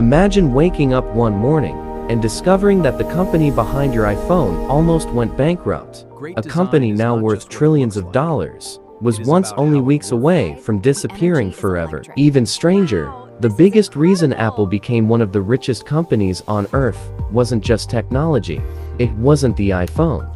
Imagine waking up one morning and discovering that the company behind your iPhone almost went bankrupt. A company now worth trillions of dollars was once only weeks away from disappearing forever. Even stranger, the biggest reason Apple became one of the richest companies on earth wasn't just technology. It wasn't the iPhone.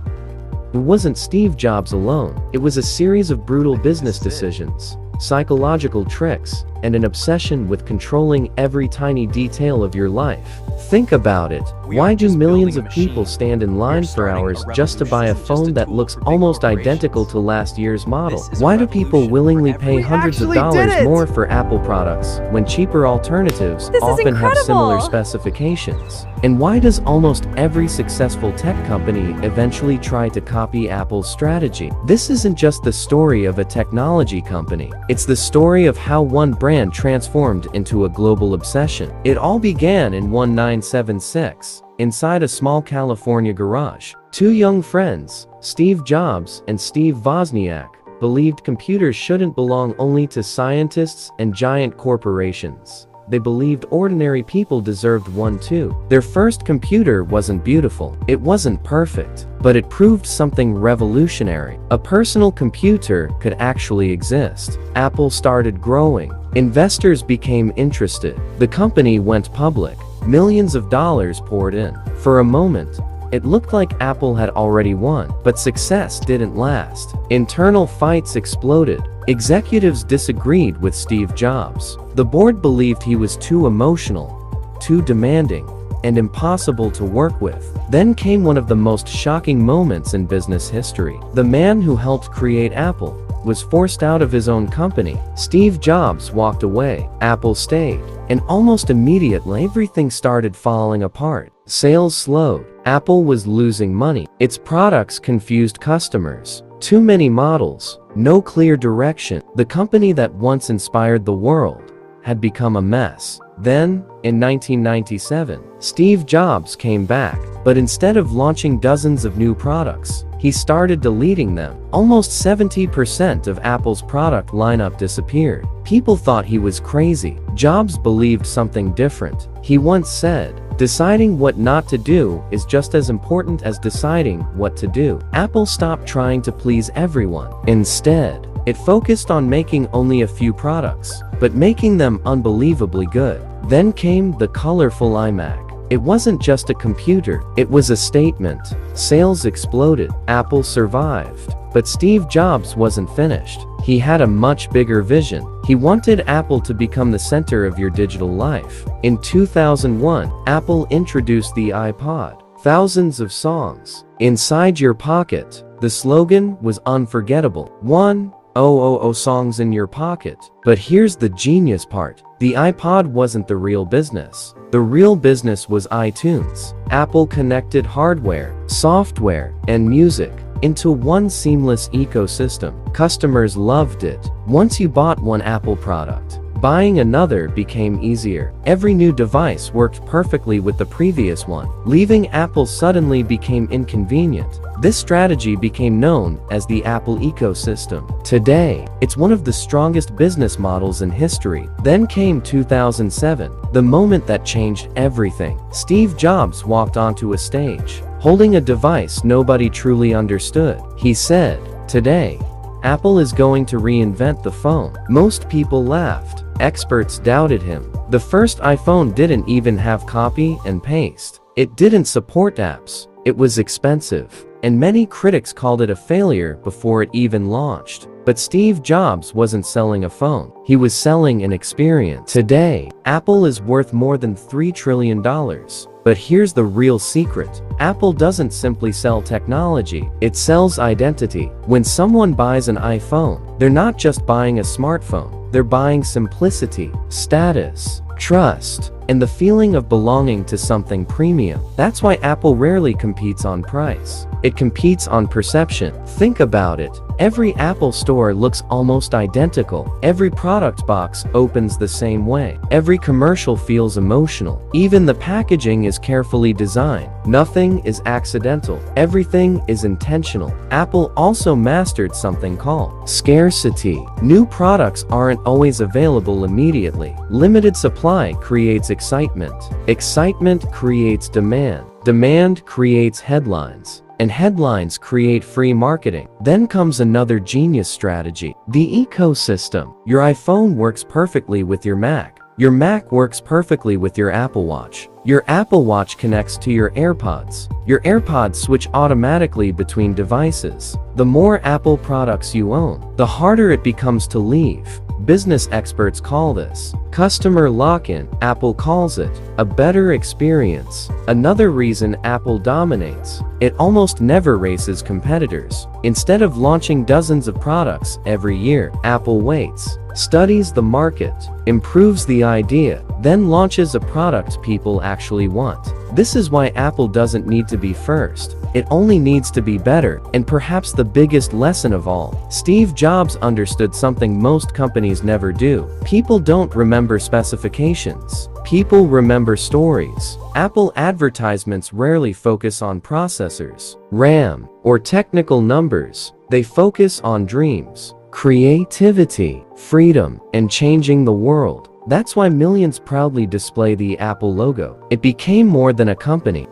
It wasn't Steve Jobs alone. It was a series of brutal business decisions, psychological tricks, and an obsession with controlling every tiny detail of your life. Think about it. Why do millions of people stand in line for hours just to buy a phone that looks almost identical to last year's model? Why do people willingly pay hundreds of dollars more for Apple products when cheaper alternatives often have similar specifications? And why does almost every successful tech company eventually try to copy Apple's strategy? This isn't just the story of a technology company. It's the story of how one brand transformed into a global obsession. It all began in 1976, inside a small California garage. Two young friends, Steve Jobs and Steve Wozniak, believed computers shouldn't belong only to scientists and giant corporations. They believed ordinary people deserved one too. Their first computer wasn't beautiful. It wasn't perfect, but it proved something revolutionary. A personal computer could actually exist. Apple started growing. Investors became interested. The company went public. Millions of dollars poured in. For a moment, it looked like Apple had already won, but success didn't last. Internal fights exploded. Executives disagreed with Steve Jobs. The board believed he was too emotional, too demanding, and impossible to work with. Then came one of the most shocking moments in business history. The man who helped create Apple was forced out of his own company. Steve Jobs walked away. Apple stayed. And almost immediately, everything started falling apart. Sales slowed. Apple was losing money. Its products confused customers. Too many models, no clear direction. The company that once inspired the world had become a mess. Then, in 1997, Steve Jobs came back, but instead of launching dozens of new products, he started deleting them. Almost 70% of Apple's product lineup disappeared. People thought he was crazy. Jobs believed something different. He once said, "Deciding what not to do is just as important as deciding what to do." Apple stopped trying to please everyone. Instead, it focused on making only a few products, but making them unbelievably good. Then came the colorful iMac. It wasn't just a computer, it was a statement. Sales exploded. Apple survived. But Steve Jobs wasn't finished. He had a much bigger vision. He wanted Apple to become the center of your digital life. In 2001, Apple introduced the iPod. Thousands of songs inside your pocket. The slogan was unforgettable. 1,000 songs in your pocket. But here's the genius part. The iPod wasn't the real business. The real business was iTunes. Apple connected hardware, software, and music into one seamless ecosystem. Customers loved it. Once you bought one Apple product, buying another became easier. Every new device worked perfectly with the previous one. Leaving Apple suddenly became inconvenient. This strategy became known as the Apple ecosystem. Today, it's one of the strongest business models in history. Then came 2007, the moment that changed everything. Steve Jobs walked onto a stage, holding a device nobody truly understood. He said, "Today, Apple is going to reinvent the phone." Most people laughed. Experts doubted him. The first iPhone didn't even have copy and paste. It didn't support apps. It was expensive. And many critics called it a failure before it even launched. But Steve Jobs wasn't selling a phone. He was selling an experience. Today, Apple is worth more than $3 trillion. But here's the real secret. Apple doesn't simply sell technology, it sells identity. When someone buys an iPhone, they're not just buying a smartphone, they're buying simplicity, status, trust, and the feeling of belonging to something premium. That's why Apple rarely competes on price. It competes on perception. Think about it. Every Apple store looks almost identical. Every product box opens the same way. Every commercial feels emotional. Even the packaging is carefully designed. Nothing is accidental. Everything is intentional. Apple also mastered something called scarcity. New products aren't always available immediately. Limited supply creates excitement. Excitement creates demand. Demand creates headlines. And headlines create free marketing. Then comes another genius strategy: the ecosystem. Your iPhone works perfectly with your Mac. Your Mac works perfectly with your Apple Watch. Your Apple Watch connects to your AirPods. Your AirPods switch automatically between devices. The more Apple products you own, the harder it becomes to leave. Business experts call this customer lock-in. Apple calls it a better experience. Another reason Apple dominates: it almost never races competitors. Instead of launching dozens of products every year, Apple waits, studies the market, improves the idea, then launches a product people actually want. This is why Apple doesn't need to be first. It only needs to be better. And perhaps the biggest lesson of all, Steve Jobs understood something most companies never do. People don't remember specifications. People remember stories. Apple advertisements rarely focus on processors, RAM, or technical numbers. They focus on dreams, creativity, freedom, and changing the world. That's why millions proudly display the Apple logo. It became more than a company.